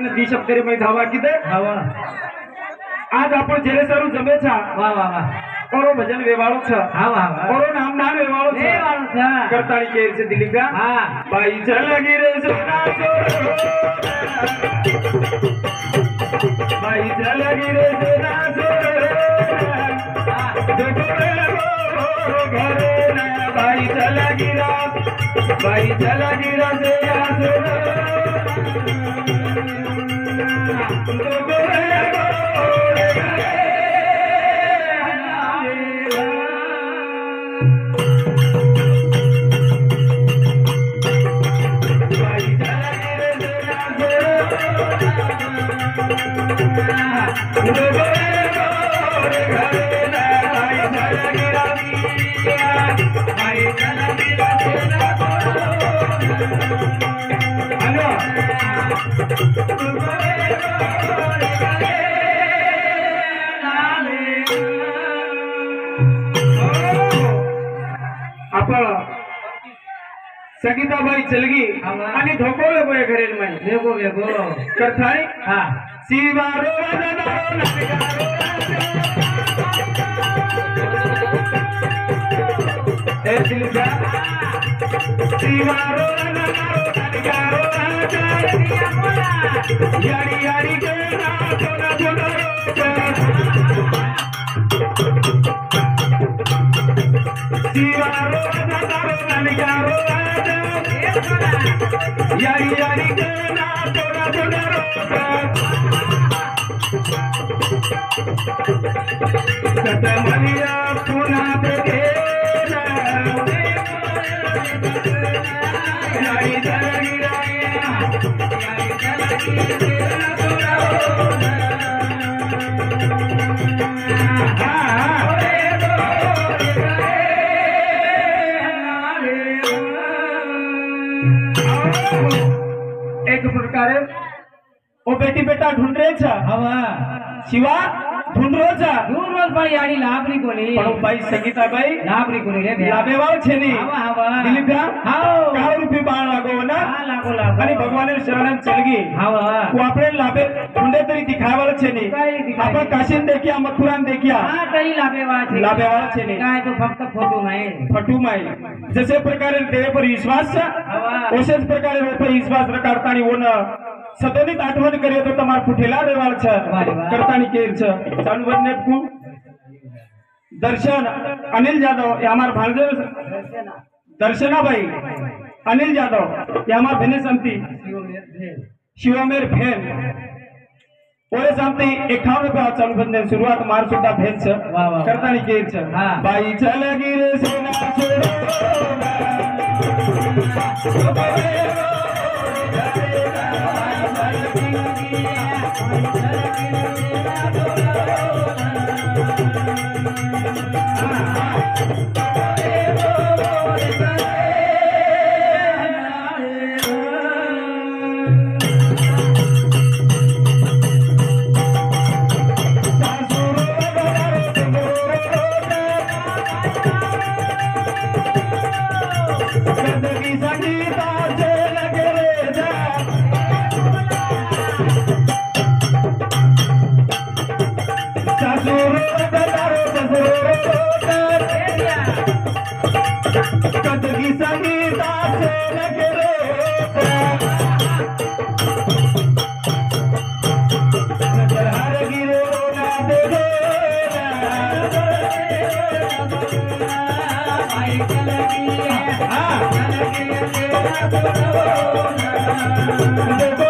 न दी शब्दरे मै धावा किदे हवा आज आपण जेरे सारू जमे छा वाह वाह वाह ओरो भजन वेवाळो छ हां हां ओरो नाम नाम वेवाळो छ वेवाळो छ करताळी केर से दिली का हां बाई चल गिरे सोना सोरो बाई चल गिरे सोना सोरो देखो घरे ना बाई चल गिरा सोना सोरो आपण संगीताबाई चलगी आणि धोकोले बोय घरेल मै वेगो वेगो करथाय हां शिवारो रजनारो नगारो ए दिलगा शिवारो रजनारो नगारो यारी यारी के ना सोना सोना शिवारो रजनारो नगारो यारी यारी के ना सोना सोना कतमनिया पुना देखे यारी चलगी एक प्रकारे ओ बेटी बेटा ढूंढ रहे छ हवा शिवा ढूंढ रो छ दूर रोज पण यानी लाभरी कोणी पण बाई संगीताबाई लाभरी कोणी रे लाभेवाळ छे नी हवा हवा दिलीपा हाओ काय रुपी बाळ लागो ना हां लागो लागो आणि भगवान शरण चलगी हवा वो आपले लाभे ढूंढे तरी दिखावाळ छे नी आपण काशीन देखिया मथुरान देखिया हां तरी लाभेवाळ छे लाभेवाळ छे नी काय तो फक्त फोटो नाही फटू माई जसे प्रकारे देव पर विश्वास छ हवा ओसेच प्रकारे वे पर विश्वास रकारतानी ओन सतोनीत आठवण करियो तो तमार फुठेला रेवाळ छ करतानी केर छ चालू बनने को दर्शन अनिल यादव या हमार भांजे दर्शना भाई अनिल यादव या हमार भेने संती शिवमेर भेन ओरे संती 51 रुपया चालू बनने शुरुआत मार सुद्धा भेन छ करतानी केर छ बाई चल गिरे सोना कदगी संगीता से लगे नजर हर गिरे ना देवे भाई चलगी हां देखो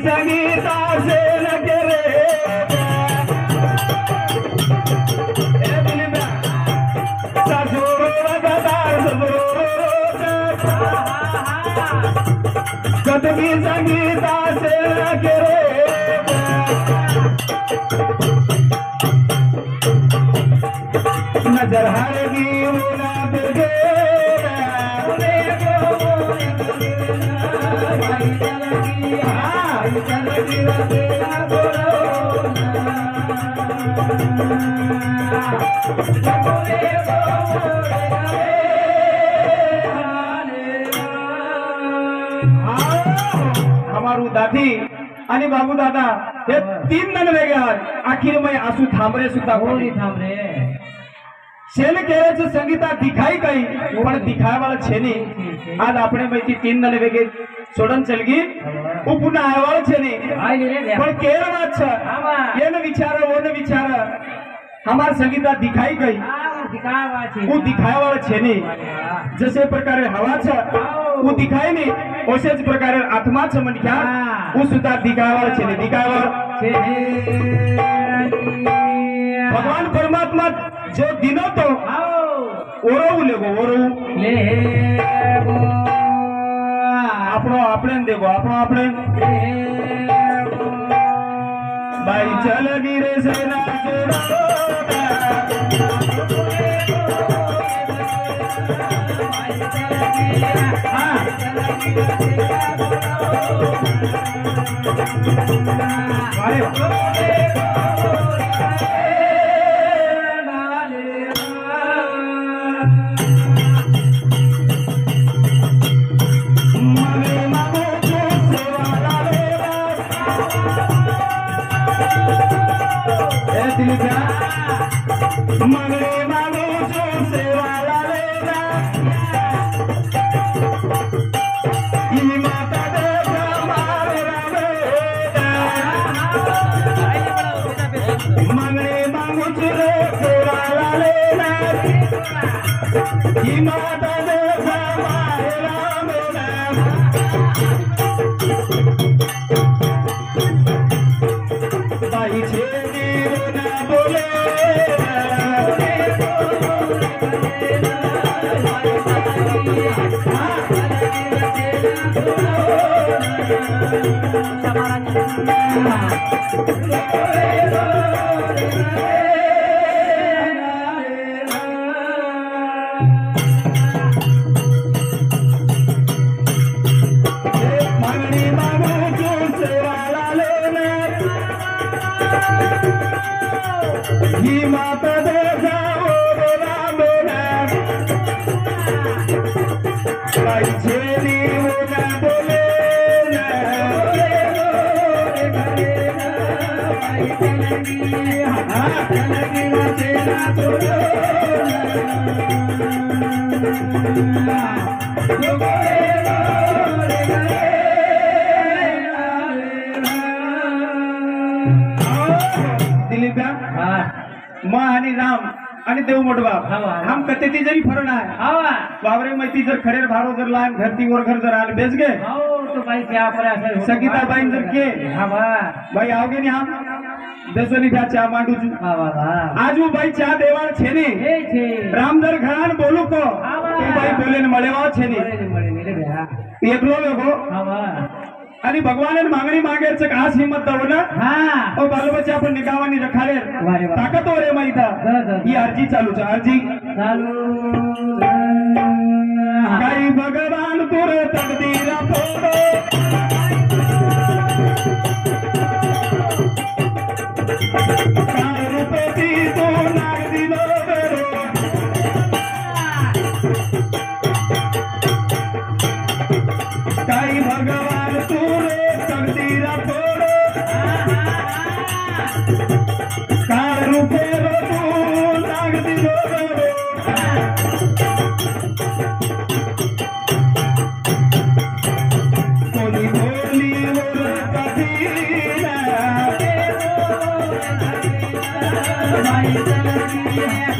संगीता से लगे रे कदमी संगीता से लगे रे नजर हरगी ना बेगे हमारू दादी आणि बाबू दादा हे तीन जण वेगळे आहेत आखिर मै आसू थांबरे सुद्धा कोणी थांब रे शेन केल्याचं संगीता दिखाई काही पण दिखायवाला छेनी आज આપણે પૈકી तीन जण वेगळे सोडन चलगी उ पुन्हा आयवाळ छेनी आईली रे भ्या पण केर वाच आवा येन विचार ओन विचार हमार संगीता दिखाई काही दिखावा છે उ दिखायवाळ छेनी जसे प्रकारे हवा छ उ दिखाई नहीं ओसेच प्रकारे आत्मा छ म्हणक्या उ सुद्धा दिखायवाळ छेनी दिखायवाळ भगवान परमात्मा जो दिनो तो ओरवू लेगो ओरवू આપણો આપણે ને દેખો આપણો આપણે ભાઈ ચલ ગીરે સેના मंगले मांगो जो सेवाला लेना ई माता दे हमारे रामेदा मंगले मांगो जो सेवाला लेना ई माता दे हमारे रामेदा भाई छेदी ना बोले मंगनी मांगो जो सेवाला लेना ही माता दे जाओ रामेना भाई छेदी ना बोले दिलीप माँ आणि राम आणि देव मोठबाप हम कते जरी फरण आहे वावरे मैती जर खरेर भारो जर लान घरती वर घर जर आले बेच गए तो भाई क्या पर असर संगीता बाई जर के भाई आओगे नहीं हम देसोनी भ्या चा मांडू छू आज वो भाई चा देवाळ छेने रामदर घरान बोलू को तो भाई बोले ने मळेवा छेने एकलो लोगो आणि भगवान मागणी मागेर से खास हिम्मत दाव ना ओ बाल बच्चा आपण निगावानी रखाले ताकत हो रे माहिता ही अर्जी चालू छ अर्जी चालू काही भगवान तुर तकदीरा फोडो काय रूपती तो नाग दिलो बेरो काही भगवान तुर तकदीरा फोडो काय रूपेरो तू नाग दिलो बेरो कोणी बोली वर कधीना भाई चलती है